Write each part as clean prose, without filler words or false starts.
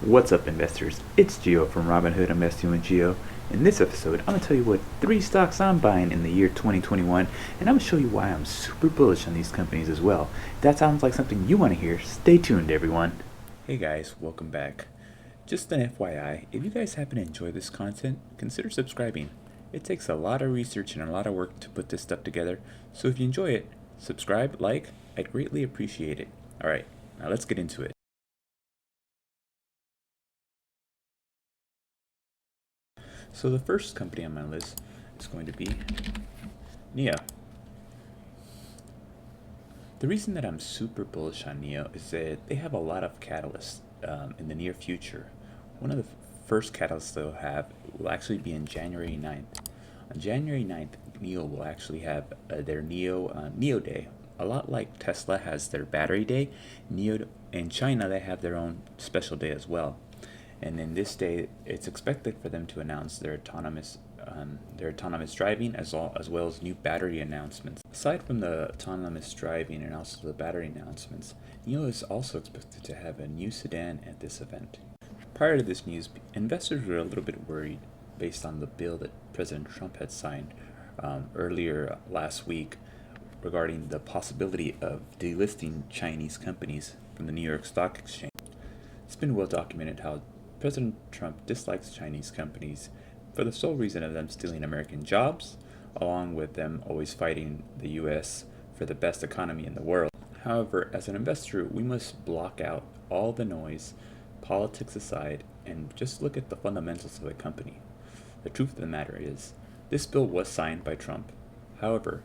What's up, investors? It's Gio from Robinhood. I'm investing with Gio. In this episode, I'm going to tell you what 3 stocks I'm buying in the year 2021, and I'm going to show you why I'm super bullish on these companies as well. If that sounds like something you want to hear, stay tuned, everyone. Hey guys, welcome back. Just an FYI, if you guys happen to enjoy this content, consider subscribing. It takes a lot of research and a lot of work to put this stuff together, so if you enjoy it, subscribe, like, I'd greatly appreciate it. Alright, now let's get into it. So the first company on my list is going to be NIO. The reason that I'm super bullish on NIO is that they have a lot of catalysts in the near future. One of the first catalysts they'll have will actually be in January 9th. On January 9th, NIO will actually have their NIO Day. A lot like Tesla has their battery day, NIO in China they have their own special day as well. And in this day, it's expected for them to announce their autonomous driving as well as new battery announcements. Aside from the autonomous driving and also the battery announcements, NIO is also expected to have a new sedan at this event. Prior to this news, investors were a little bit worried based on the bill that President Trump had signed earlier last week regarding the possibility of delisting Chinese companies from the New York Stock Exchange. It's been well documented how President Trump dislikes Chinese companies for the sole reason of them stealing American jobs, along with them always fighting the U.S. for the best economy in the world. However, as an investor, we must block out all the noise, politics aside, and just look at the fundamentals of the company. The truth of the matter is, this bill was signed by Trump. However,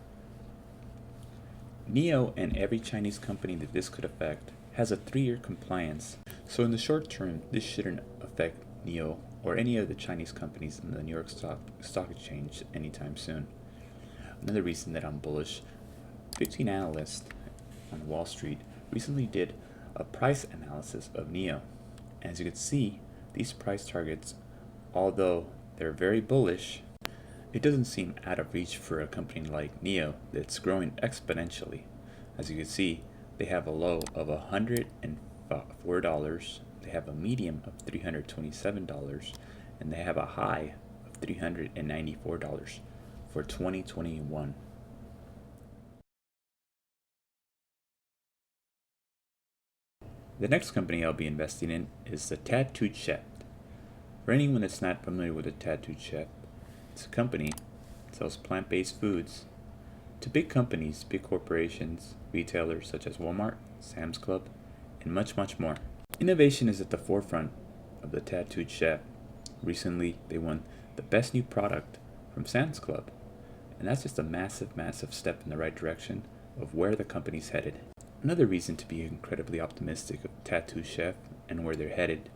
NIO and every Chinese company that this could affect has a 3-year compliance. So in the short term, this shouldn't affect NIO or any of the Chinese companies in the New York Stock Exchange anytime soon. Another reason that I'm bullish, 15 analysts on Wall Street recently did a price analysis of NIO. As you can see, these price targets, although they're very bullish, it doesn't seem out of reach for a company like NIO that's growing exponentially. As you can see, they have a low of $104, they have a medium of $327, and they have a high of $394 for 2021. The next company I'll be investing in is the Tattooed Chef. For anyone that's not familiar with the Tattooed Chef, it's a company that sells plant-based foods to big companies, big corporations, retailers such as Walmart, Sam's Club, and much more. Innovation is at the forefront of the Tattooed Chef. Recently, they won the best new product from Sam's Club, and that's just a massive step in the right direction of where the company's headed. Another reason to be incredibly optimistic of Tattooed Chef and where they're headed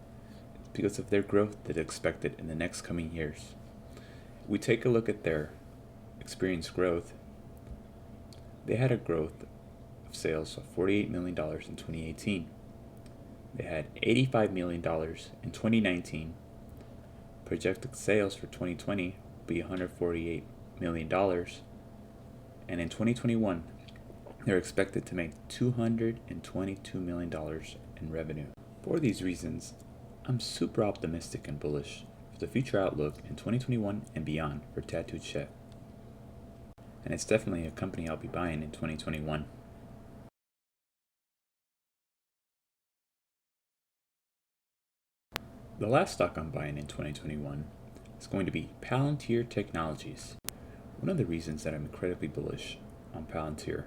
is because of their growth that's expected in the next coming years. We take a look at their experienced growth. They had a growth of sales of $48 million in 2018. They had $85 million in 2019. Projected sales for 2020 will be $148 million. And in 2021, they're expected to make $222 million in revenue. For these reasons, I'm super optimistic and bullish for the future outlook in 2021 and beyond for Tattooed Chef. And it's definitely a company I'll be buying in 2021. The last stock I'm buying in 2021 is going to be Palantir Technologies. One of the reasons that I'm incredibly bullish on Palantir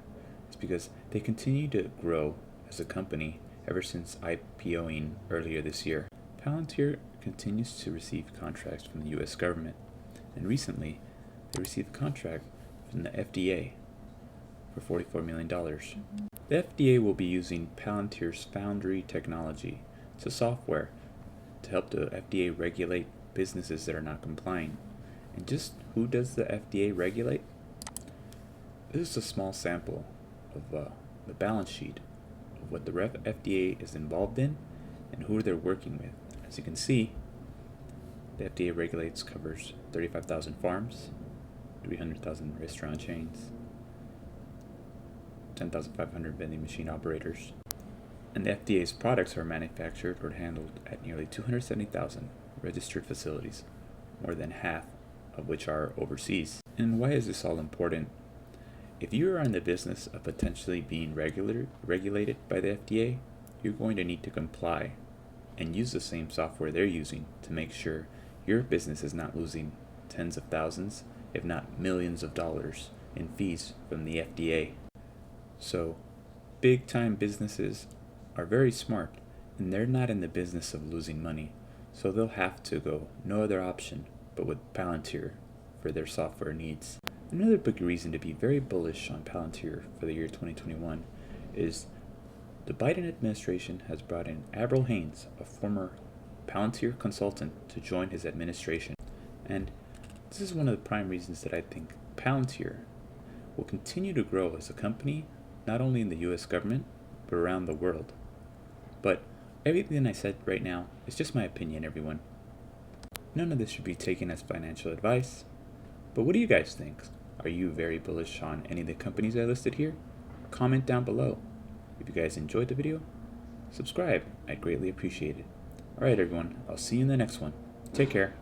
is because they continue to grow as a company ever since IPOing earlier this year. Palantir continues to receive contracts from the U.S. government, and recently they received a contract from the FDA for $44 million. The FDA will be using Palantir's Foundry technology. It's a software to help the FDA regulate businesses that are not complying. And just who does the FDA regulate? This is a small sample of the balance sheet of what the FDA is involved in and who they're working with. As you can see, the FDA covers 35,000 farms, 300,000 restaurant chains, 10,500 vending machine operators. And the FDA's products are manufactured or handled at nearly 270,000 registered facilities, more than half of which are overseas. And why is this all important? If you are in the business of potentially being regulated by the FDA, you're going to need to comply and use the same software they're using to make sure your business is not losing tens of thousands, if not millions of dollars in fees from the FDA. So, big time businesses are very smart, and they're not in the business of losing money, so they'll have to go no other option but with Palantir for their software needs. Another big reason to be very bullish on Palantir for the year 2021 is the Biden administration has brought in Avril Haines, a former Palantir consultant, to join his administration. And this is one of the prime reasons that I think Palantir will continue to grow as a company, not only in the US government, but around the world. But everything I said right now is just my opinion, everyone. None of this should be taken as financial advice. But what do you guys think? Are you very bullish on any of the companies I listed here? Comment down below. If you guys enjoyed the video, subscribe. I'd greatly appreciate it. Alright everyone, I'll see you in the next one. Take care.